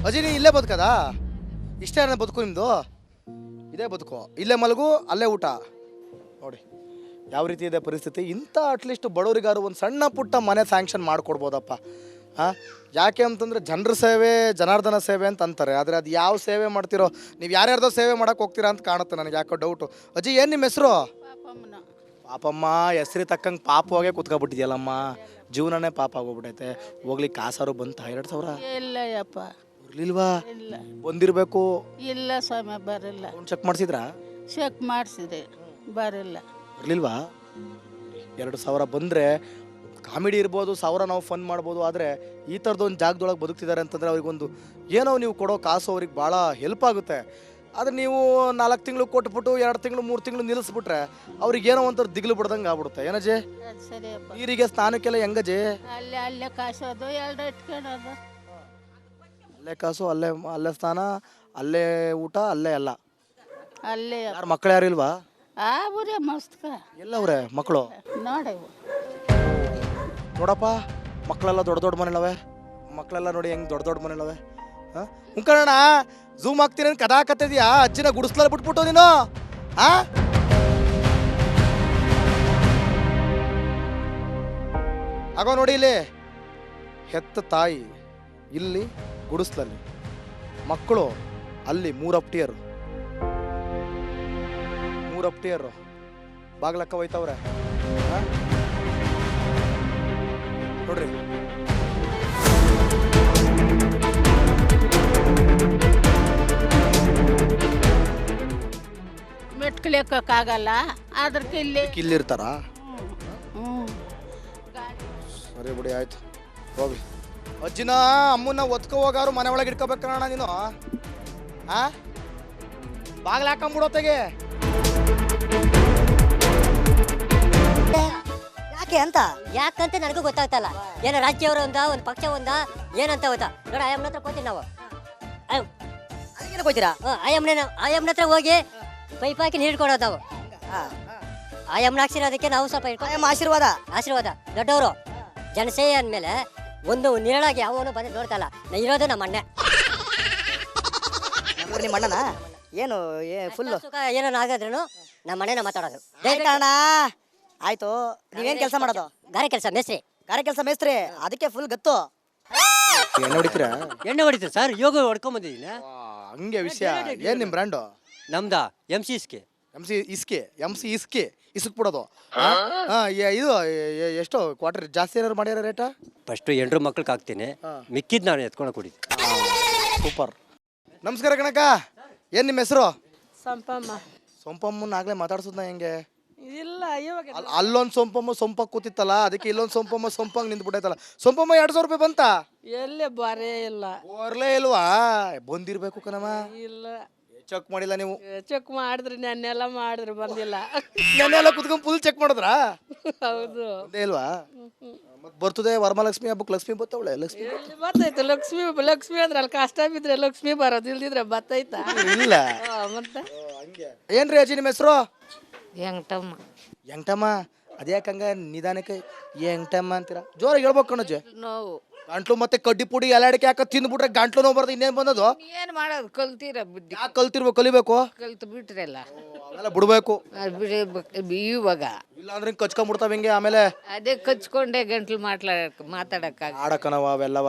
ಅಜಿ ನೀ ಇಲ್ಲೇ ಬದುಕದಾ? ಇಷ್ಟೇ ಬದುಕು ನಿಮ್ಮದು? ಇದೇ ಬದುಕು, ಇಲ್ಲೇ ಮಲಗು ಅಲ್ಲೇ ಊಟ. ನೋಡಿ ಯಾವ ರೀತಿ ಇದೆ ಪರಿಸ್ಥಿತಿ. ಇಂಥ ಅಟ್ಲೀಸ್ಟ್ ಬಡವರಿಗಾರು ಒಂದು ಸಣ್ಣ ಪುಟ್ಟ ಮನೆ ಸ್ಯಾಂಕ್ಷನ್ ಮಾಡಿಕೊಡ್ಬೋದಪ್ಪ. ಹಾಂ, ಯಾಕೆ ಅಂತಂದರೆ ಜನರ ಸೇವೆ ಜನಾರ್ದನ ಸೇವೆ ಅಂತ ಅಂತಾರೆ. ಆದರೆ ಅದು ಯಾವ ಸೇವೆ ಮಾಡ್ತಿರೋ, ನೀವು ಯಾರ್ಯಾರ್ದೋ ಸೇವೆ ಮಾಡೋಕೆ ಹೋಗ್ತೀರಾ ಅಂತ ಕಾಣುತ್ತೆ ನನಗೆ, ಯಾಕೋ ಡೌಟು. ಅಜ್ಜಿ ಏನು ನಿಮ್ಮ ಹೆಸರು? ಪಾಪಮ್ಮ. ಹೆಸ್ರಿ ತಕ್ಕಂಗೆ ಪಾಪ ಹೋಗೇ ಕುತ್ಕೊಬಿಟ್ಟಿದ್ಯಲ್ಲಮ್ಮ, ಜೀವನನೇ ಪಾಪ ಆಗೋಗ್ಬಿಟ್ಟೈತೆ. ಹೋಗ್ಲಿಕ್ಕೆ ಕಾಸಾರು ಬಂತ 2,000? ಇಲ್ಲ ಯಪ್ಪ, ಇರ್ಲಿಲ್ವಾ? ಇಲ್ಲ ಬಂದಿರಬೇಕು. ಇಲ್ಲ ಸ್ವಾಮಿ, ಬರಲ್ಲ. ಚೆಕ್ ಮಾಡಿಸಿದ್ರಾ? ಚೆಕ್ ಮಾಡಿಸಿದೆ, ಬರಲ್ಲ. ಬರಲಿಲ್ವಾ? 2,000 ಬಂದರೆ ಕಾಮಿಡಿ ಇರ್ಬೋದು, 1,000 ನಾವು ಫನ್ ಮಾಡ್ಬೋದು. ಆದರೆ ಈ ಥರದೊಂದು ಜಾಗದೊಳಗೆ ಬದುಕ್ತಿದ್ದಾರೆ ಅಂತಂದರೆ ಅವ್ರಿಗೊಂದು ಏನೋ ನೀವು ಕೊಡೋ ಕಾಸು ಅವ್ರಿಗೆ ಭಾಳ ಹೆಲ್ಪ್ ಆಗುತ್ತೆ. ಆದರೆ ನೀವು 4 ತಿಂಗಳು ಕೊಟ್ಬಿಟ್ಟು 2 ತಿಂಗಳು 3 ತಿಂಗಳು ನಿಲ್ಲಿಸ್ಬಿಟ್ರೆ ಅವ್ರಿಗೆ ಏನೋ ಒಂಥರ ದಿಗ್ಲು ಬಿಡ್ದಂಗೆ ಆಗ್ಬಿಡುತ್ತೆ. ಏನಜ್ಜಿ? ಅದು ಸರಿಯಪ್ಪ. ನೀರಿಗೆ ಸ್ನಾನಕ್ಕೆಲ್ಲ ಹೆಂಗಜ್ಜಿ? ಅಲ್ಲೇ ಕಾಸೋದು, 2 ಇಟ್ಕೊಳ್ಳೋದು. ಅಲ್ಲೇ ಕಾಸು, ಅಲ್ಲೇ ಸ್ನಾನ, ಅಲ್ಲೇ ಊಟ, ಅಲ್ಲೇ ಎಲ್ಲ. ಅಲ್ಲೇ ಯಾರು ಮಕ್ಕಳು ಯಾರು ಇಲ್ವಾ? ಬರೀ ಮಸ್ತ್ಕ ಎಲ್ಲವ್ರೆ ಮಕ್ಕಳು? ನೋಡಿ ನೋಡಪ್ಪ, ಮಕ್ಕಳೆಲ್ಲ ದೊಡ್ಡ ದೊಡ್ಡ ಮನೆಗಳವೆ. ಮಕ್ಕಳೆಲ್ಲ ನೋಡಿ ಹೆಂಗೆ ದೊಡ್ಡ ದೊಡ್ಡ ಮನೆಗಳವೆ. ಹಾಂ, ಮುಖಣ್ಣ ಝೂಮ್ ಆಗ್ತೀನಿ ಅಂತ ಕದಾಕತ್ತಿದ್ಯಾ? ಅಜ್ಜಿನ ಗುಡಿಸ್ಲಲ್ಲಿ ಬಿಟ್ಬಿಟ್ಟು ನೀನು. ಹಾಂ, ಆಗೋ ನೋಡಿ ಇಲ್ಲಿ ಹೆತ್ತ ತಾಯಿ ಇಲ್ಲಿ ಗುಡಿಸ್ಲಲ್ಲಿ, ಮಕ್ಕಳು ಅಲ್ಲಿ 3 ಅಪ್ಟಿಯರು ಬಾಗ್ಲಕ್ಕ ಹೋಯ್ತವ್ರೆ. ನೋಡ್ರಿ, ಮೆಟ್ಕಲಿಯಕ್ಕಾಗಲ್ಲ, ಅದ್ರ ಇಲ್ಲಿರ್ತಾರ. ಹ್ಞೂ ಸರಿ ಬಿಡಿ, ಆಯ್ತು ಹೋಗಿ. ಅಜ್ಜಿನ ಅಮ್ಮನ ಒತ್ಕೊ ಹೋಗಾರು ಮನೆ ಒಳಗೆ ಇಟ್ಕೋಬೇಕಣ್ಣ ನೀನು. ಆ ಬಾಗ್ಲ ಹಾಕೊಂಬಿಡೋತೆಗೆ. ಯಾಕಂತ ನನಗೂ ಗೊತ್ತಾಗ್ತಲ್ಲ. ಏನೋ ರಾಜ್ಯವರು ಒಂದು ಪಕ್ಷ ಏನಂತ ಗೊತ್ತಾ? ನೋಡ, ಆಯಮ್ಮನ ಹತ್ರ ಹೋಗ್ತೀವಿ ನಾವು. ಹೋಗ್ತೀರಾ? ಆಯಮ್ಮನ ಹತ್ರ ಹೋಗಿ ಪೈಪ್ ಹಾಕಿ ನೀರು ಕೊಡೋದು ನಾವು. ಆಯಮ್ಮನ ಹಾಕ್ಸಿರೋದಕ್ಕೆ ನಾವು ಸ್ವಲ್ಪ ಆಶೀರ್ವಾದ ದೊಡ್ಡವರು. ಜನಸೇವೆ ಅಂದಮೇಲೆ ಒಂದು ನೇರಳಾಗಿ ಅವನು ಬಂದು ನೋಡ್ತಲ್ಲ. ಇರೋದು ನಮ್ಮ ಅಣ್ಣ. ನಿಮ್ಮ ಅಣ್ಣನ ಏನು ಫುಲ್ ಸುಖ ಏನೋ ಆಗಾದ್ರೂ ನಮ್ಮ ಅಣ್ಣನ ಮಾತಾಡೋದು. ಆಯ್ತು. ನೀವೇನ್ ಕೆಲಸ ಮಾಡೋದು? ಗಾರೆ ಕೆಲಸ ಮೇಸ್ತ್ರಿ. ಅದಕ್ಕೆ ಫುಲ್ ಗತ್ತು. ಎಣ್ಣೆ ಹೊಡಿತೀರಾ? ಎಣ್ಣೆ ಹೊಡಿತೀರಿ ಸರ್, ಯೋಗ ಹೊಡ್ಕೊಂಡ್ ಬಂದಿದ್ದೀನಿ. ಹಂಗೆ ವಿಷಯ. ಏನ್ ನಿಮ್ ಬ್ರ್ಯಾಂಡು? ನಮ್ದಾ MC ಇಸ್ಕೆ ಇಸ್ಕ್ ಬಿಡೋದು. ಇದು ಎಷ್ಟು ಕ್ವಾರ್ಟರ್ ಜಾಸ್ತಿ ಏನಾದ್ರು ಮಾಡ್ಯಾರ ರೇಟ? ಫಸ್ಟ್ 8 ಮಕ್ಳಿಗೆ ಹಾಕ್ತೀನಿ, ಮಿಕ್ಕಿದ್ ನಾನು ಎತ್ಕೊಂಡು ಕುಡಿತೀನಿ. ಸೂಪರ್. ನಮಸ್ಕಾರ ಕಣಕ್ಕ, ಏನ್ ನಿಮ್ಮ ಹೆಸರು? ಸೊಂಪಮ್ಮನ ಆಗ್ಲೇ ಮಾತಾಡ್ಸೋದ್ನ ಹೆಂಗೆ? ಇಲ್ಲ, ಇವಾಗ ಅಲ್ಲೊಂದು ಸೊಂಪಾಗಿ ಕೂತಿತ್ತಲ್ಲ, ಅದಕ್ಕೆ ಇಲ್ಲೊಂದು ಸೊಂಪಾಗಿ ನಿಂತ್ಬಿಟ್ಟೈತಲ್ಲ. ಸೊಂಪಮ್ಮ 2,000 ರೂಪಾಯಿ ಬಂತ? ಎಲ್ಲೇ ಬರೇ ಇಲ್ಲ. ಬರ್ಲೇ ಇಲ್ವಾ? ಬಂದಿರ್ಬೇಕು ಕಣಮ್ಮ. ಇಲ್ಲ, ಚೆಕ್ ಮಾಡಿಲ್ಲ ನೀವು? ಚೆಕ್ ಮಾಡಿದ್ರಿ, ನೆನ್ನೆಲ್ಲ ಮಾಡಿದ್ರಿ, ಬಂದಿಲ್ಲ. ನೆನ್ನೆಲ್ಲ ಕುತ್ಕೊಂಡು ಫುಲ್ ಚೆಕ್ ಮಾಡಿದ್ರಾ? ಹೌದು. ಬಂದೇ ಇಲ್ವಾ? ಮತ್ತೆ ಬರ್ತದೆ ವರಮಹಾಲಕ್ಷ್ಮಿ ಹಬ್ಬಕ್ಕೆ. ಲಕ್ಷ್ಮಿ ಬರ್ತವಳೆ? ಲಕ್ಷ್ಮಿ ಬರ್ತೈತೆ. ಲಕ್ಷ್ಮಿ ಅಂದ್ರೆ ಅಲ್ಲಿ ಕಷ್ಟ ಬಿದ್ರೆ ಲಕ್ಷ್ಮಿ ಬರೋದು, ಇಲ್ದಿದ್ರೆ ಬರ್ತೈತಾ? ಇಲ್ಲ. ಮತ್ತೆ ಏನ್ರಿ ಅಜ್ಜಿ ನಿಮ್ಮ ಹೆಸರು? ಎಂಟಮ್ಮ. ಅದ್ಯಾಕಂಗ ನಿಧಾನಕ್ಕೆ ಎಂಟಮ್ಮ ಅಂತೀರಾ? ಜೋರಾಗಿ ಹೇಳ್ಬೇಕು ಕಣಜ್ಜಿ. ನೋವು ಗಂಟ್ಲು ಮತ್ತೆ ಕಡ್ಡಿ ಪುಡಿ ಎಲಾಡಿಕೆ ಹಾಕ ತಿಂದ್ಬಿಟ್ರೆ ಗಂಟ್ಲು ನೋವು ಬರ್ತದೆ. ಇನ್ನೇನು ಬಂದದು? ಏನ್ ಮಾಡೋದು? ಕಲ್ತೀರ ಬುದ್ಧಿ. ಯಾಕೆ ಕಲಿಬೇಕು? ಕಲ್ತು ಬಿಟ್ರಲ್ಲ, ಅವೆಲ್ಲ ಬಿಡ್ಬೇಕು ಇವಾಗ. ಇಲ್ಲ ಅಂದ್ರೆ ಕಚ್ಕೊಂಡ್ಬಿಡ್ತಾವ ಹಿಂಗೆ. ಆಮೇಲೆ ಅದೇ ಕಚ್ಕೊಂಡೆ ಗಂಟ್ಲು ಮಾತಾಡಕ್ಕಾಗ ಆಡಕನವ ಅವೆಲ್ಲವ.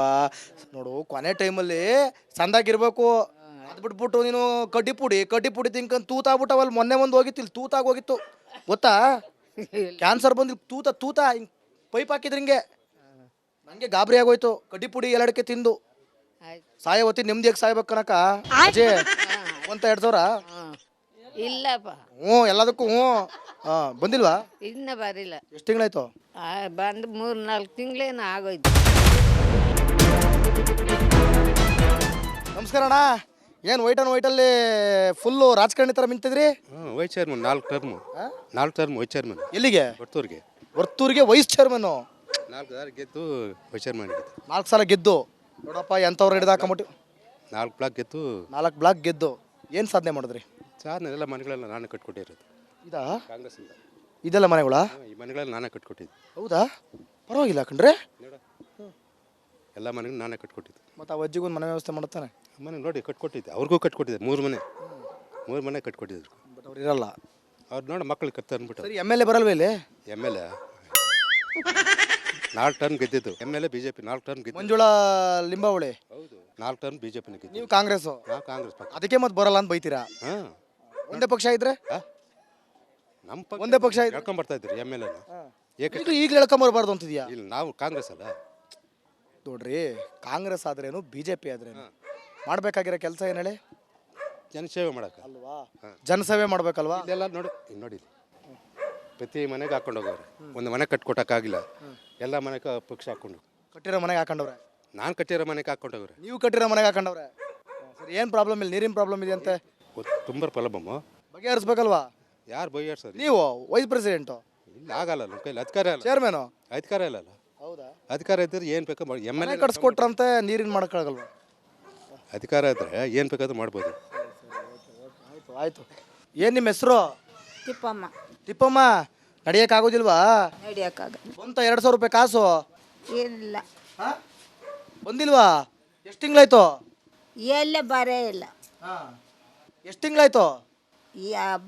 ನೋಡು, ಕೊನೆ ಟೈಮಲ್ಲಿ ಸಂದಾಗಿರ್ಬೇಕು. ಅದ್ ಬಿಟ್ಬಿಟ್ಟು ನೀನು ಕಡ್ಡಿ ಪುಡಿ ತಿನ್ಕೊಂಡು ತೂತಾಗ್ಬಿಟ್ಟವಲ್ಲಿ. ಮೊನ್ನೆ ಒಂದು ಹೋಗಿತ್ತು, ಇಲ್ಲಿ ತೂತಾಗೋಗಿತ್ತು ಗೊತ್ತಾ? ಕ್ಯಾನ್ಸರ್ ಬಂದಿಲ್ಲ. ತೂತ ಹಿಂಗೆ ಪೈಪ್ ಹಾಕಿದ್ರೆ ಹಿಂಗೆ. ನಂಗೆ ಗಾಬರಿ ಆಗೋಯ್ತು. ಕಡ್ಡಿ ಪುಡಿ ಎಲ್ಲಡಕ್ಕೆ ತಿಂದು ಸಾಯ ಹೊತ್ತಿ ನೆಮ್ಮದಿಯಾಗಿ ಸಾಯ್ಬೇಕು ಕನಕ. ಅಜೇ ಒಂತ 2,000? ಇಲ್ಲಪ್ಪ. ಎಲ್ಲದಕ್ಕೂ ಬಂದಿಲ್ವಾ? ಇನ್ನ ಬರಿಲ್ಲ. ಎಷ್ಟು ತಿಂಗಳಾಯ್ತು? ಬಂದು 3-4 ತಿಂಗಳೇನು ಆಗೋಯ್ತು. ನಮಸ್ಕಾರ ಅಣ್ಣ. ಏನು ವೈಟಲ್ಲಿ ಫುಲ್ಲು ರಾಜಕಾರಣಿ ಥರ ಮಿಂತಿದ್ರಿ? Vice chairman 4 term vice chairman. ಎಲ್ಲಿಗೆ? ವರ್ತೂರಿಗೆ ವೈಸ್ ಚೇರ್ಮನ್ನು. 4 ಸಾರಿ ಗೆದ್ದು ವೈಸ್ ಚೇರ್ಮನ್ ಗೆದ್ದು. 4 ಸಲ ಗೆದ್ದು. ನೋಡಪ್ಪ ಎಂಥವ್ರು ಹಿಡಿದಾಕೊಂಬಿಟ್ಟು. 4 ಬ್ಲಾಕ್ ಗೆದ್ದು. 4 ಬ್ಲಾಕ್ ಗೆದ್ದು ಏನು ಸಾಧನೆ ಮಾಡಿದ್ರಿ? ಸಾಧನೆ ಮನೆಗಳೆಲ್ಲ ನಾನೇ ಕಟ್ಕೊಟ್ಟಿರೋದು. ಇದಾ? ಕಾಂಗ್ರೆಸ್ಸಿಂದ. ಇದೆಲ್ಲ ಮನೆಗಳ? ಈ ಮನೆಗಳೆಲ್ಲ ನಾನೇ ಕಟ್ಕೊಟ್ಟಿದ್ದು. ಹೌದಾ? ಪರವಾಗಿಲ್ಲ ಕಣ್ರೆ. ಎಲ್ಲ ಮನೆಗೂ ನಾನೇ ಕಟ್ಕೊಟ್ಟಿದ್ದೆ. ಮತ್ತು ಆ ಅಜ್ಜಿಗೊಂದು ಮನೆ ವ್ಯವಸ್ಥೆ ಮಾಡ್ತಾನೆ. ಮನೆ ನೋಡಿ ಕಟ್ಕೊಟ್ಟಿದ್ದೆ, ಅವ್ರಿಗೂ ಕಟ್ಕೊಟ್ಟಿದ್ದೆ. 3 ಮನೆ ಕಟ್ಕೊಟ್ಟಿದ್ರು. ಬಟ್ ಅವ್ರು ಇರಲ್ಲ. ಅವ್ರು ನೋಡಿ ಮಕ್ಳು ಕತ್ತ ಅಂದ್ಬಿಟ್ಟು. ಸರಿ ಎಮ್ ಎಲ್ ಎ ಬರಲ್ವ ಇಲ್ಲಿ? ಎಮ್ ಎಲ್ ಎ 4 ಟರ್ಮ್ ಗೆದ್ದಿದ್ದು. M L A B J P 4 term ಗೆದ್ದು. ಮಂಜುಳಾ ಲಿಂಬಾವಳಿ. ಹೌದು, 4 ಟರ್ಮ್ ಬಿ ಜೆ ಪಿನ ಗೆದ್ದು. ನೀವು ಕಾಂಗ್ರೆಸ್ಸು, ನಾವು ಕಾಂಗ್ರೆಸ್ ಪಕ್ಷ. ಅದಕ್ಕೆ ಮತ್ತೆ ಬರಲ್ಲ ಅಂತ ಬೈತೀರಾ? ಹಾಂ, ಒಂದೇ ಪಕ್ಷ ಇದ್ರೆ ನಮ್ಮ ಪಕ್ಷ ಒಂದೇ ಪಕ್ಷ ಇದ್ರೆ ಹೇಳ್ಕೊಂಬರ್ತಾ ಇದ್ರು ಎಮ್ ಎಲ್ ಎನ. ಏಕೆ ಈಗಲೂ ಹೇಳ್ಕೊಂಬರ್ಬಾರ್ದು ಅಂತಿದ್ಯಾ? ಇಲ್ಲ, ನಾವು ಕಾಂಗ್ರೆಸ್ ಅಲ್ಲ. ನೋಡ್ರಿ, ಕಾಂಗ್ರೆಸ್ ಆದ್ರೇನು ಬಿ ಜೆ ಪಿ ಆದ್ರೇನು ಮಾಡ್ಬೇಕಾಗಿರೋ ಕೆಲಸ ಏನು ಹೇಳಿ? ಜನಸೇವೆ ಮಾಡೋಕೆ ಅಲ್ವಾ? ಜನಸೇವೆ ಮಾಡ್ಬೇಕಲ್ವಾ? ಇಲ್ಲೆಲ್ಲ ನೋಡಿ, ಇಲ್ಲಿ ನೋಡಿ, ಪ್ರತಿ ಮನೆಗೆ ಹಾಕೊಂಡು ಹೋಗೋರು. ಒಂದು ಮನೆ ಕಟ್ಕೊಟ್ಟಕ್ಕಾಗಿಲ್ಲ, ಎಲ್ಲ ಮನೆಗೆ ಪಕ್ಷ ಹಾಕೊಂಡು. ಕಟ್ಟಿರೋ ಮನೆಗೆ ಹಾಕೊಂಡವ್ರೆ. ನಾನು ಕಟ್ಟಿರೋ ಮನೆಗೆ ಹಾಕೊಂಡು ಹೋಗೋರು. ನೀವು ಕಟ್ಟಿರೋ ಮನೆಗೆ ಹಾಕೊಂಡವ್ರೆ. ಸರಿ, ಏನು ಪ್ರಾಬ್ಲಮ್ ಇಲ್ಲ? ನೀರಿನ ಪ್ರಾಬ್ಲಮ್ ಇದೆ ಅಂತೆ, ತುಂಬ ಪ್ರಾಬ್ಲಮ್ಮು. ಬಗೆಹರಿಸ್ಬೇಕಲ್ವಾ? ಯಾರು ಬೈಯಾಡ್ಸೋರು? ನೀವು ವೈಸ್ ಪ್ರೆಸಿಡೆಂಟು, ಇಲ್ಲ ಆಗಲ್ಲ, ನಮ್ಮ ಕೈಲಿ ಅಧಿಕಾರ ಇಲ್ಲ. ಚೇರ್ಮನು. ಅಧಿಕಾರ ಇಲ್ಲಲ್ಲ. ಹೌದಾ? ಅಧಿಕಾರ ಇದ್ದರೆ ಏನು ಬೇಕೋ ಮಾಡಿ. ಎಮ್ ಎಲ್ ಎ ಕಟ್ಸ್ಕೊಟ್ರಂತೆ, ನೀರಿನ ಮಾಡೋಕ್ಕಾಗಲ್ವಾ? ಅಧಿಕಾರ ಇದ್ದರೆ ಏನು ಬೇಕಾದ್ರೂ ಮಾಡ್ಬೋದು. ಆಯ್ತು ಆಯ್ತು. ಏನು ನಿಮ್ಮ ಹೆಸರು? ತಿಪ್ಪಮ್ಮ. ತಿಪ್ಪಮ್ಮ, ನಡಿಯೋಕ್ಕಾಗೋದಿಲ್ವಾ? ನಡಿಯೋಕ್ಕಾಗ ಬಂತ 2,000 ರೂಪಾಯಿ ಕಾಸು? ಏನಿಲ್ಲ, ಹಾಂ, ಬಂದಿಲ್ವಾ? ಎಷ್ಟು ತಿಂಗಳಾಯ್ತು? ಎಲ್ಲ ಬರೇ ಇಲ್ಲ, ಹಾಂ, ಎಷ್ಟು ತಿಂಗಳಾಯ್ತು?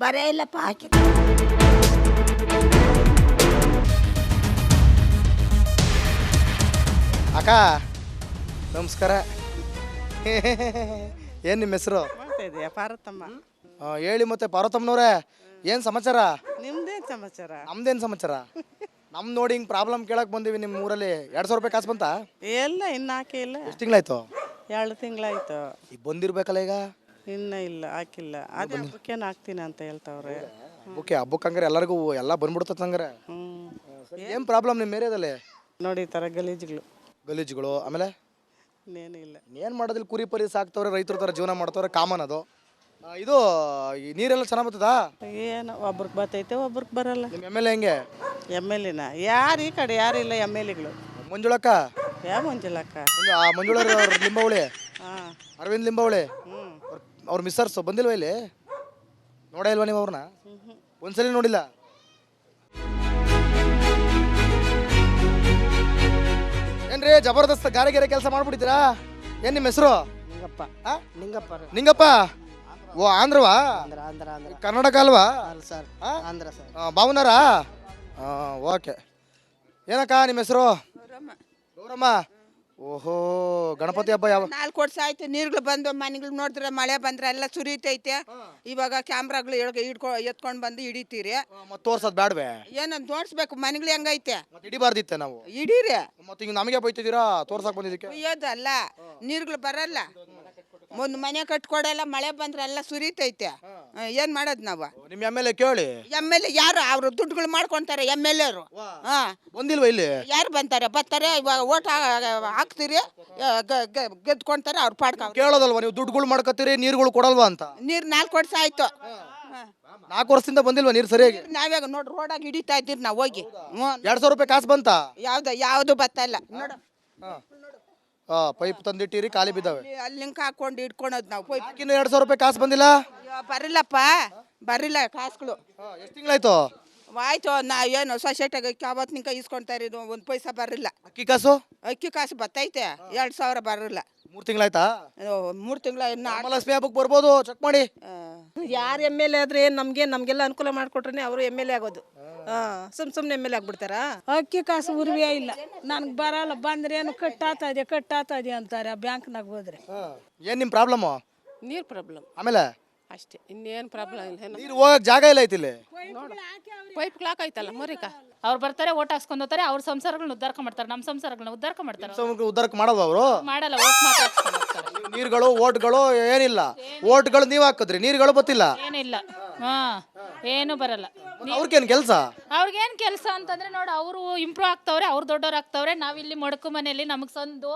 ಬರೇ ಇಲ್ಲಪ್ಪ ಹಾಕಿ. ಅಕ್ಕ ನಮಸ್ಕಾರ. ಏನು ನಿಮ್ಮ ಹೆಸರು? ಪಾರ್ವತಮ್ಮ. ಹೇಳಿ ಮತ್ತೆ ಪಾರ್ವತಮ್ಮನವ್ರೆ, ಏನು ಸಮಾಚಾರ? ನಿಮ್ದೇನ್ ಸಮಾಚಾರ? ನಮ್ದೇನು ಸಮಾಚಾರ? ನಮ್ ನೋಡಿ ಹಿಂಗೆ ಪ್ರಾಬ್ಲಮ್ ಕೇಳಕ್ಕೆ ಬಂದೀವಿ ನಿಮ್ಮ ಊರಲ್ಲಿ. 2,000 ರೂಪಾಯಿ ಕಾಸು ಬಂತಾ? ಎಲ್ಲ ಇನ್ನು ಹಾಕಿಲ್ಲ. ಎಷ್ಟು ತಿಂಗಳಾಯ್ತು? 2 ತಿಂಗಳಾಯ್ತು. ಈಗ ಬಂದಿರ್ಬೇಕಲ್ಲ ಈಗ. ಇನ್ನ ಇಲ್ಲ, ಹಾಕಿಲ್ಲ. ಅದೇ ಹಬ್ಬಕ್ಕೇನು ಹಾಕ್ತೀನಿ ಅಂತ ಹೇಳ್ತಾವ್ರೆ. ಹಬ್ಬಕ್ಕೆ ಹಂಗಾರೆ ಎಲ್ಲರಿಗೂ ಎಲ್ಲ ಬಂದ್ಬಿಡ್ತದೆ ಹಂಗಾರೆ. ಏನು ಪ್ರಾಬ್ಲಮ್ ನಿಮ್ಮ ಏರಿಯಾದಲ್ಲಿ? ನೋಡಿ ಈ ಥರ ಗಲೀಜುಗಳು ಗಲೀಜುಗಳು, ಆಮೇಲೆ ಇನ್ನೇನು ಇಲ್ಲ. ಏನು ಮಾಡೋದಿಲ್ಲ, ಕುರಿ ಪರಿ ಸಾಕ್ತವ್ರೆ, ರೈತರ ಥರ ಜೀವನ ಮಾಡ್ತವ್ರೆ, ಕಾಮನ್ ಅದು. ಇದು ಈ ನೀರೆಲ್ಲ ಚೆನ್ನಾಗಿ ಬರ್ತದಾ? ಏನು ಒಬ್ರಿಗೆ ಬರ್ತೈತೆ, ಒಬ್ರಿಗೆ ಬರಲ್ಲ. ನಿಮ್ಮ ಎಮ್ ಎಲ್ ಎ ಹೆಂಗೆ? ಎಮ್ ಎಲ್ ಎನ ಯಾರು ಈ ಕಡೆ ಯಾರು ಇಲ್ಲ. ಎಮ್ ಎಲ್ ಎಗಳು ಮಂಜುಳಕ್ಕ, ಯಾವ ಮಂಜುಳಕ್ಕ? ಮಂಜುಳ ಲಿಂಬಾವಳಿ, ಹಾಂ, ಅರವಿಂದ್ ಲಿಂಬಾವಳಿ, ಹ್ಞೂ. ಅವ್ರ ಮಿಸ್ಸರ್ಸ್ ಬಂದಿಲ್ವ ಇಲ್ಲಿ? ನೋಡೇ ಇಲ್ವಾ ನೀವು ಅವ್ರನ್ನ? ಒಂದ್ಸಲಿ ನೋಡಿಲ್ಲ? ಏನ್ರಿ ಜಬರ್ದಸ್ತ್ ಗಾರೆ ಕೆಲಸ ಮಾಡ್ಬಿಟ್ಟಿದ್ದೀರಾ? ಏನ್ ನಿಮ್ಮ ಹೆಸರು? ನಿಂಗಪ್ಪ. ಆ? ನಿಂಗಪ್ಪ ನಿಂಗಪ್ಪ. ಓ, ಆಂಧ್ರವಾ? ಆಂಧ್ರ ಕರ್ನಾಟಕ ಅಲ್ವಾ? ಸರ್, ಆ? ಆಂಧ್ರ ಸರ್. ಭಾವನಾರಾ? ಓಕೆ. ಏನಕ್ಕ ನಿಮ್ಮ ಹೆಸರು? ಗೌರಮ್ಮ. ಓಹೋ, ಗಣಪತಿ ಹಬ್ಬ ಯಾವ? 4 ವರ್ಷ ಆಯ್ತು. ನೀರುಗಳು ಬಂದು ಮನೆಗಳು ನೋಡಿದ್ರೆ ಮಳೆ ಬಂದ್ರೆ ಎಲ್ಲ ಸುರಿತೈತೆ. ಇವಾಗ ಕ್ಯಾಮ್ರಾಗಳು ಎತ್ಕೊಂಡು ಬಂದು ಹಿಡಿತೀರಿ. ಮತ್ತೆ ತೋರ್ಸೋದು ಬೇಡವೆ? ಏನಂತ ತೋರಿಸ್ಬೇಕು, ಮನೆಗಳು ಹೆಂಗೈತೆ ಮತ್ತೆ ಹಿಡಿಬಾರ್ದಿತ್ತೆ ನಾವು? ಹಿಡೀರಿ. ಮತ್ತೆ ಈಗ ನಮಗೆ ಬೈತಿದ್ದೀರಾ ತೋರ್ಸಕ್ ಬಂದಿದ್ದಕ್ಕೆ? ಕುಯ್ಯೋದಲ್ಲ, ನೀರುಗಳು ಬರಲ್ಲ. ಒಂದು ಮನೆ ಕಟ್ಕೊಡಲ್ಲ, ಮಳೆ ಬಂದ್ರೆ ಎಲ್ಲ ಸುರಿತೈತೆ. ಏನ್ ಮಾಡೋದು ನಾವು? ನಿಮ್ಮ ಎಮ್ ಎಲ್ ಎ ಕೇಳಿ. ಎಮ್ ಎಲ್ ಎ ಯಾರು? ಅವರು ದುಡ್ಡುಗಳು ಮಾಡ್ಕೊಂತಾರೆ ಎಮ್ ಎಲ್ ಎರು. ಬಂದಿಲ್ವಾ ಇಲ್ಲಿ? ಯಾರು ಬರ್ತಾರೆ ಇವಾಗ ಓಟ್ ಹಾಕ್ತೀರಿ, ಗೆದ್ಕೊಂತಾರೆ ಅವ್ರ ಪಾಡ್ಕ. ಕೇಳೋದಲ್ವಾ ನೀವು? ದುಡ್ಡುಗಳು ಮಾಡ್ಕೊತೀರಿ, ನೀರುಗಳು ಕೊಡಲ್ವಾ ಅಂತ? ನೀರು 4 ವರ್ಷ ಆಯ್ತು. 4 ವರ್ಷದಿಂದ ಬಂದಿಲ್ವಾ ನೀರು ಸರಿಯಾಗಿ? ನಾವ್ಯಾಗ ನೋಡ್ರಿ ರೋಡಾಗ ಹಿಡಿತಾ ಇದ್ದೀರಿ ನಾವು ಹೋಗಿ. 2,000 ರೂಪಾಯಿ ಕಾಸು ಬಂತಾ? ಯಾವ್ದು ಬರ್ತಾ ಇಲ್ಲ ನೋಡು. ಪೈಪ್ ತಂದಿಟ್ಟಿರಿ, ಖಾಲಿ ಬಿದ್ದಾವೆ. ಅಲ್ಲಿ ಲಿಂಕ್ ಹಾಕೊಂಡು ಹಿಡ್ಕೊಳೋದು ನಾವು. ಪೈಪ್ ಇನ್ನು 2,000 ರೂಪಾಯಿ ಕಾಸು ಬಂದಿಲ್ಲ? ಬರಿಲ್ಲಪ್ಪ, ಬರಿಲ್ಲ ಕಾಸುಗಳು. ಎಷ್ಟು ತಿಂಗಳಾಯ್ತು? ಆಯ್ತು, ಏನು ಸೊಸೈಟಿಗೆ ಯಾವತ್ತು ನಿಂಕ ಇಸ್ಕೊಳ್ತಾ ಇರೋದು, 1 ಪೈಸಾ ಬರಿಲ್ಲ. ಅಕ್ಕಿ ಕಾಸು? ಅಕ್ಕಿ ಕಾಸು ಬರ್ತೈತೆ, 2,000 ಬರಲ್ಲ. 3 ತಿಂಗಳಾಯ್ತಾ? 3 ತಿಂಗಳ ಇನ್ನು ಲಕ್ಷ್ಮಿ ಹಬ್ಬಕ್ಕೆ ಬರ್ಬೋದು, ಚೆಕ್ ಮಾಡಿ. ಯಾರು ಎಮ್ ಎಲ್ ಎ ಆದ್ರೆ ನಮಗೆಲ್ಲ ಅನುಕೂಲ ಮಾಡಿಕೊಟ್ರೆ ಅವರು ಎಮ್ ಎಲ್ ಎ ಆಗೋದು. ಸುಮ್ಮನೆ ಎಮ್ ಎಲ್ ಎ ಆಗ್ಬಿಡ್ತಾರಾ? ಅಕ್ಕಿ ಕಾಸು ಉರ್ವೇ ಇಲ್ಲ, ನನಗೆ ಬರಲ್ಲ. ಬಂದ್ರೆ ಏನು ಕಟ್ಟಾತಾ ಇದೆ ಅಂತಾರೆ ಬ್ಯಾಂಕ್ನಾಗ ಹೋದ್ರೆ. ಏನು ನಿಮ್ಮ ಪ್ರಾಬ್ಲಮ್ಮು? ನೀರು ಪ್ರಾಬ್ಲಮ್ ಆಮೇಲೆ ಅಷ್ಟೇ, ಇನ್ನೇನು ಪ್ರಾಬ್ಲಮ್ ಇಲ್ಲ. ನೀರು ಹೋಗಕ್ಕೆ ಜಾಗ ಇಲ್ಲ ಐತಿ ಇಲ್ಲಿ. ಪೈಪ್ ಕ್ಲಾಕ್ ಆಯ್ತಲ್ಲ ಮರಿಕ. ಅವ್ರು ಬರ್ತಾರೆ, ಓಟ್ ಹಾಕ್ಸ್ಕೊಂಡು ಹೋಗ್ತಾರೆ, ಅವ್ರ ಸಂಸಾರಗಳನ್ನ ಉದ್ಧಾರ ಮಾಡ್ತಾರೆ, ನಮ್ಮ ಸಂಸಾರಗಳನ್ನ ಉದ್ಧಾರ ಮಾಡ್ತಾರೆ. ಉದ್ದಾರಕ್ಕೆ ಮಾಡೋದು ಅವರು ಮಾಡಲ್ಲ, ಓಟ್ ಮಾತ್ರ ಹಾಕ್ಸ್ಕೊಂಡು ಹೋಗ್ತಾರೆ. ನೀರುಗಳು ಓಟ್ಗಳು ಏನಿಲ್ಲ. ಓಟ್ಗಳು ನೀವು ಹಾಕಿದ್ರಿ, ನೀರುಗಳು ಗೊತ್ತಿಲ್ಲ. ಏನಿಲ್ಲ, ಏನು ಬರಲ್ಲ. ಅವ್ರಿಗೇನು ಕೆಲಸ? ಅವ್ರಿಗೇನು ಕೆಲಸ ಅಂತಂದ್ರೆ ನೋಡಿ, ಅವರು ಇಂಪ್ರೂವ್ ಆಗ್ತವ್ರೆ, ಅವ್ರು ದೊಡ್ಡವ್ರು ಆಗ್ತವ್ರೆ. ನಾವಿಲ್ಲಿ ಮೊಡಕು ಮನೆಯಲ್ಲಿ ನಮಗೆ ಸಂದು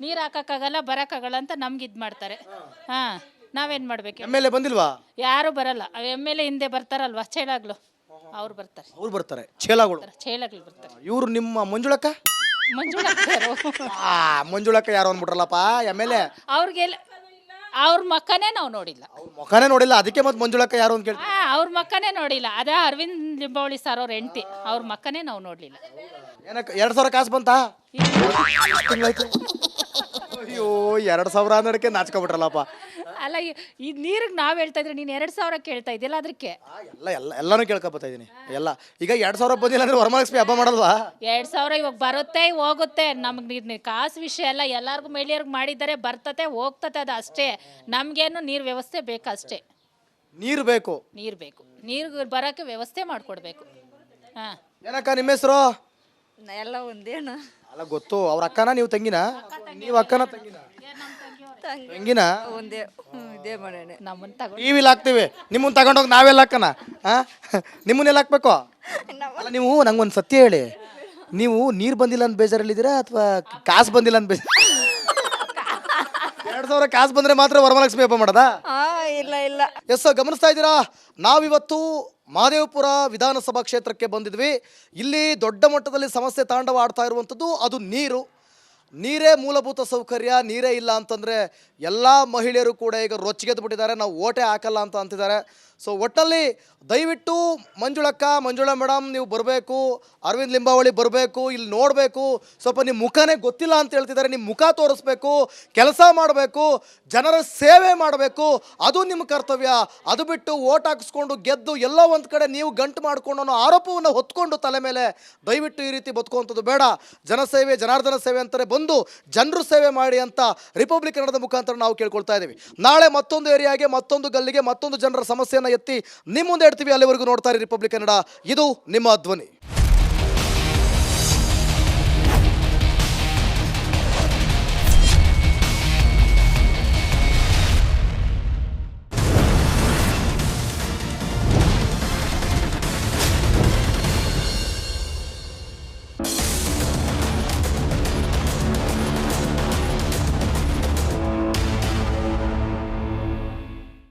ನೀರು ಹಾಕಕ್ಕಾಗಲ್ಲ, ಬರೋಕ್ಕಾಗಲ್ಲ ಅಂತ ನಮ್ಗೆ ಇದು ಮಾಡ್ತಾರೆ. ನಾವೇನು ಮಾಡ್ಬೇಕು? ಎಮ್ ಎಲ್ ಎ ಬಂದಿಲ್ವಾ? ಯಾರು ಬರಲ್ಲ. ಎಮ್ ಎಲ್ ಎ ಹಿಂದೆ ಬರ್ತಾರಲ್ವಾ, ಚೇಳಾಗ್ಲು, ಅವ್ರು ಬರ್ತಾರೆ. ಅವ್ರು ಬರ್ತಾರೆ, ಚೇಲಾಗಳು. ಚೇಳಾಗ್ಲು ಬರ್ತಾರೆ. ಇವ್ರು ನಿಮ್ಮ ಮಂಜುಳಕ್ಕ? ಮಂಜುಳಕ್ಕ ಯಾರು ಅಂದ್ಬಿಟ್ರಲ್ಲಪ್ಪ ಎಮ್ ಎಲ್ ಎ. ಅವ್ರಿಗೆಲ್ಲ ಅವ್ರ ಮಕ್ಕನೇ ನಾವು ನೋಡಿಲ್ಲ. ಮುಖನೇ ನೋಡಿಲ್ಲ, ಅದಕ್ಕೆ ಮತ್ತೆ ಮಂಜುಳಕ್ಕ ಯಾರು ಅಂತ ಕೇಳಿ. ಅವ್ರ ಮಕ್ಕನೇ ನೋಡಿಲ್ಲ. ಅದೇ ಅರವಿಂದ್ ಲಿಂಬಾವಳಿ ಸರ್ ಅವ್ರ ಹೆಂಡತಿ, ಅವ್ರ ಮಕ್ಕನೇ ನಾವು ನೋಡ್ಲಿಲ್ಲ. ಏನಕ್ಕೆ 2,000 ಕಾಸು ಬಂತಾ? ತಿಂಗಳಾಯ್ತು. 2,000 ಅನ್ನೋದಕ್ಕೆ ನಾಚ್ಕೊಬಿಟ್ರಲ್ಲಪ್ಪ. ಅಲ್ಲ ಈ ನೀರಿಗೆ ನಾವು ಹೇಳ್ತಾ ಇದ್ರೆ ನೀನು 2,000 ಕೇಳ್ತಾ ಇದೆಯಲ್ಲ ಅದಕ್ಕೆ. ಎಲ್ಲಾನು ಕೇಳ್ಕೊಬತ್ತಾ ಇದೀನಿ ಎಲ್ಲ. ಈಗ 2,000 ಬಂದಿಲ್ಲ ಅಂದ್ರೆ ವರಮಹಾಲಕ್ಷ್ಮಿ ಹಬ್ಬ ಮಾಡಲ್ವಾ? 2,000 ಇವಾಗ ಬರುತ್ತೆ ಹೋಗುತ್ತೆ. ನಮಗೆ ಕಾಸು ವಿಷಯ ಎಲ್ಲ ಎಲ್ಲರಿಗೂ ಮಹಿಳೆಯರ್ಗೆ ಮಾಡಿದ್ದಾರೆ, ಬರ್ತತೆ ಹೋಗ್ತತೆ, ಅದು ಅಷ್ಟೇ. ನಮಗೇನು ನೀರು ವ್ಯವಸ್ಥೆ ಬೇಕಷ್ಟೇ. ನೀರು ಬೇಕು. ನೀರು ಬರೋಕ್ಕೆ ವ್ಯವಸ್ಥೆ ಮಾಡಿಕೊಡ್ಬೇಕು. ಹಾಂ. ಏನಕ್ಕ ನಿಮ್ಮ ಹೆಸರು? ಎಲ್ಲ ಒಂದೇನು ಅಲ್ಲ ಗೊತ್ತು. ಅವ್ರ ಅಕ್ಕನ ನೀವು ತಂಗಿನ? ನೀವು ಅಕ್ಕನ ತಂಗಿನ? ಒಂದೇ ಇದೇ ಮಾಡೋಣ. ನಮ್ಮನ್ನು ತಗೊಂಡು ಟಿವಿಲಿ ಹಾಕ್ತೀವಿ, ನಿಮ್ಮನ್ನ ತಗೊಂಡೋಗಿ ನಾವೆಲ್ಲ ಹಾಕನ? ನಿಮ್ಮನ್ನೆಲ್ಲ ಹಾಕ್ಬೇಕು? ಅಲ್ಲ ನೀವು ನಂಗೊಂದು ಸತ್ಯ ಹೇಳಿ, ನೀವು ನೀರು ಬಂದಿಲ್ಲ ಅಂತ ಬೇಜಾರಲ್ಲಿದ್ದೀರಾ ಅಥವಾ ಕಾಸು ಬಂದಿಲ್ಲ ಅಂತ ಬೇಜಾರ? 2,000 ಕಾಸು ಬಂದ್ರೆ ಮಾತ್ರ ವರಮಹಾಲಕ್ಷ್ಮಿ ಹಬ್ಬ ಮಾಡೋದಾ? ಇಲ್ಲ ಎಸ್, ಗಮನಿಸ್ತಾ ಇದ್ದೀರಾ, ನಾವಿವತ್ತು ಮಹದೇವಪುರ ವಿಧಾನಸಭಾ ಕ್ಷೇತ್ರಕ್ಕೆ ಬಂದಿದ್ವಿ. ಇಲ್ಲಿ ದೊಡ್ಡ ಮಟ್ಟದಲ್ಲಿ ಸಮಸ್ಯೆ ತಾಂಡವ ಆಡ್ತಾ ಇರುವಂಥದ್ದು ಅದು ನೀರು. ನೀರೇ ಮೂಲಭೂತ ಸೌಕರ್ಯ. ನೀರೇ ಇಲ್ಲ ಅಂತಂದರೆ ಎಲ್ಲ ಮಹಿಳೆಯರು ಕೂಡ ಈಗ ರೊಚ್ಚಿಗೆದ್ದು ಬಿಟ್ಟಿದ್ದಾರೆ, ನಾವು ಓಟೇ ಹಾಕಲ್ಲ ಅಂತ ಅಂತಿದ್ದಾರೆ. ಸೊ ಒಟ್ಟಲ್ಲಿ ದಯವಿಟ್ಟು ಮಂಜುಳಾ ಮೇಡಮ್ ನೀವು ಬರಬೇಕು, ಅರವಿಂದ್ ಲಿಂಬಾವಳಿ ಬರಬೇಕು, ಇಲ್ಲಿ ನೋಡಬೇಕು. ಸ್ವಲ್ಪ ನಿಮ್ಮ ಮುಖನೇ ಗೊತ್ತಿಲ್ಲ ಅಂತ ಹೇಳ್ತಿದ್ದಾರೆ, ನಿಮ್ಮ ಮುಖ ತೋರಿಸ್ಬೇಕು, ಕೆಲಸ ಮಾಡಬೇಕು, ಜನರ ಸೇವೆ ಮಾಡಬೇಕು, ಅದು ನಿಮ್ಮ ಕರ್ತವ್ಯ. ಅದು ಬಿಟ್ಟು ಓಟ್ ಹಾಕಿಸ್ಕೊಂಡು ಗೆದ್ದು ಎಲ್ಲೋ ಒಂದು ಕಡೆ ನೀವು ಗಂಟು ಮಾಡಿಕೊಂಡು ಅನ್ನೋ ಆರೋಪವನ್ನು ಹೊತ್ಕೊಂಡು ತಲೆ ಮೇಲೆ ದಯವಿಟ್ಟು ಈ ರೀತಿ ಬದುಕುವಂಥದ್ದು ಬೇಡ. ಜನಸೇವೆ ಜನಾರ್ದನ ಸೇವೆ ಅಂತಾರೆ, ಬಂದು ಜನರು ಸೇವೆ ಮಾಡಿ ಅಂತ ರಿಪಬ್ಲಿಕ್ ಕನ್ನಡದ ಮುಖಾಂತರ ನಾವು ಕೇಳ್ಕೊಳ್ತಾ ಇದ್ದೀವಿ. ನಾಳೆ ಮತ್ತೊಂದು ಏರಿಯಾಗೆ, ಮತ್ತೊಂದು ಗಲ್ಲಿಗೆ, ಮತ್ತೊಂದು ಜನರ ಸಮಸ್ಯೆಯನ್ನು ಎತ್ತಿ ನಿಮ್ಮ ಮುಂದೆ ಇಡ್ತೀವಿ. ಅಲ್ಲಿವರೆಗೂ ನೋಡ್ತಾರೆ ರಿಪಬ್ಲಿಕ್ ಕನ್ನಡ. ಇದು ನಿಮ್ಮ ಧ್ವನಿ.